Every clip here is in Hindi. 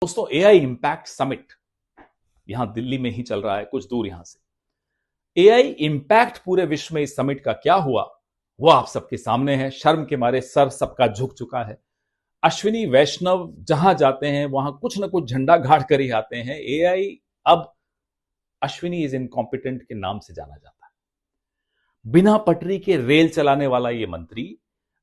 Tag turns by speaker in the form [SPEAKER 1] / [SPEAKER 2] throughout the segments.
[SPEAKER 1] दोस्तों, एआई इंपैक्ट समिट यहां दिल्ली में ही चल रहा है, कुछ दूर यहां से। एआई इंपैक्ट पूरे विश्व में इस समिट का क्या हुआ वो आप सबके सामने है। शर्म के मारे सर सबका झुक चुका है। अश्विनी वैष्णव जहां जाते हैं वहां कुछ ना कुछ झंडा गाड़ कर ही आते हैं। एआई अब अश्विनी इज इनकॉम्पिटेंट के नाम से जाना जाता है। बिना पटरी के रेल चलाने वाला ये मंत्री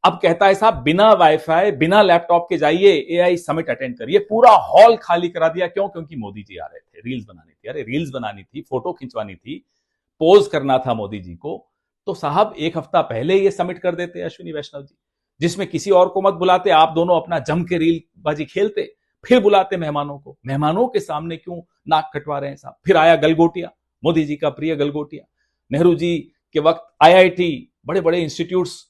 [SPEAKER 1] अब कहता है साहब बिना वाईफाई बिना लैपटॉप के जाइए एआई समिट अटेंड करिए। पूरा हॉल खाली करा दिया। क्यों? क्योंकि मोदी जी आ रहे थे, रील्स बनानी थी। अरे रील्स बनानी थी, फोटो खिंचवानी थी, पोज करना था मोदी जी को, तो साहब एक हफ्ता पहले ये समिट कर देते अश्विनी वैष्णव जी, जिसमें किसी और को मत बुलाते, आप दोनों अपना जम के रील बाजी खेलते, फिर बुलाते मेहमानों को। मेहमानों के सामने क्यों नाक कटवा रहे हैं साहब? फिर आया गलगोटिया, मोदी जी का प्रिय गलगोटिया। नेहरू जी के वक्त आईआईटी, बड़े बड़े इंस्टीट्यूट्स,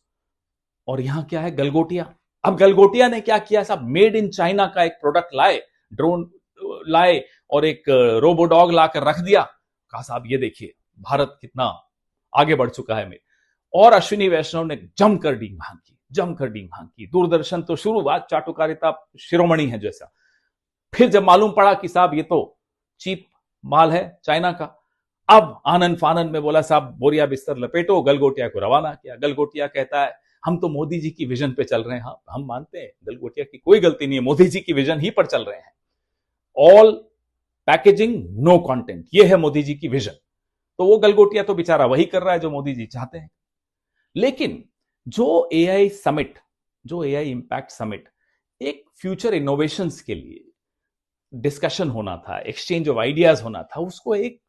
[SPEAKER 1] और यहां क्या है? गलगोटिया। अब गलगोटिया ने क्या किया साहब? मेड इन चाइना का एक प्रोडक्ट लाए, ड्रोन लाए और एक रोबोडॉग लाकर रख दिया। कहा साहब ये देखिए भारत कितना आगे बढ़ चुका है। और अश्विनी वैष्णव ने जमकर डींग भांग की। दूरदर्शन तो शुरुआत चाटुकारिता शिरोमणि है जैसा। फिर जब मालूम पड़ा कि साहब ये तो चीप माल है चाइना का, अब आनंद फानंद में बोला साहब बोरिया बिस्तर लपेटो, गलगोटिया को रवाना किया। गलगोटिया कहता है हम तो मोदी जी की विजन पे चल रहे हैं। हाँ, हम मानते हैं गलगोटिया की कोई गलती नहीं है, मोदी जी की विजन ही पर चल रहे हैं। ऑल पैकेजिंग नो कंटेंट, ये है मोदी जी की विजन। तो वो गलगोटिया तो बेचारा वही कर रहा है जो मोदी जी चाहते हैं। लेकिन जो एआई समिट, जो एआई इंपैक्ट समिट एक फ्यूचर इनोवेशंस के लिए डिस्कशन होना था, एक्सचेंज ऑफ आइडियाज होना था, उसको एक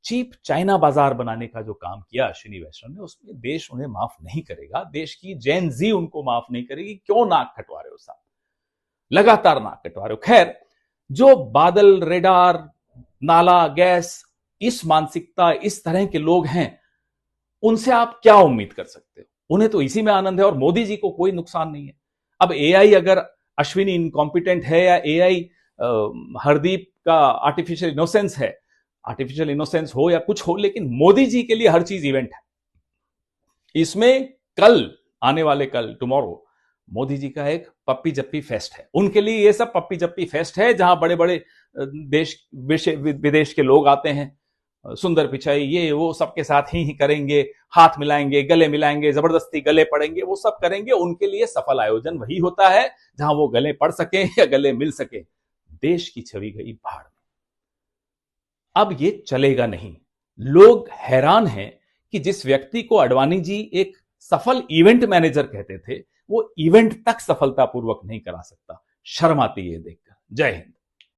[SPEAKER 1] चीप चाइना बाजार बनाने का जो काम किया अश्विनी वैष्णव ने, उसमें देश उन्हें माफ नहीं करेगा। देश की जेन जी उनको माफ नहीं करेगी। क्यों नाक कटवा रहे हो साहब? लगातार नाक कटवा रहे हो। खैर, जो बादल, रेडार, नाला, गैस, इस मानसिकता, इस तरह के लोग हैं, उनसे आप क्या उम्मीद कर सकते हो? उन्हें तो इसी में आनंद है और मोदी जी को कोई नुकसान नहीं है। अब एआई अगर अश्विनी इनकॉम्पिटेंट है या एआई हरदीप का आर्टिफिशियल इनोसेंस है, आर्टिफिशियल इनोसेंस हो या कुछ हो, लेकिन मोदी जी के लिए हर चीज इवेंट है। इसमें कल आने वाले टुमारो मोदी जी का एक पप्पी जप्पी फेस्ट है। उनके लिए ये सब पप्पी जप्पी फेस्ट है, जहां बड़े बड़े देश विदेश के लोग आते हैं। सुंदर पिचाई, ये वो सबके साथ ही करेंगे, हाथ मिलाएंगे, गले मिलाएंगे, जबरदस्ती गले पड़ेंगे, वो सब करेंगे। उनके लिए सफल आयोजन वही होता है जहां वो गले पड़ सके या गले मिल सके। देश की छवि गई भाड़ में। अब ये चलेगा नहीं। लोग हैरान हैं कि जिस व्यक्ति को अडवाणी जी एक सफल इवेंट मैनेजर कहते थे, वो इवेंट तक सफलतापूर्वक नहीं करा सकता। शर्म आती है देखकर। जय हिंद।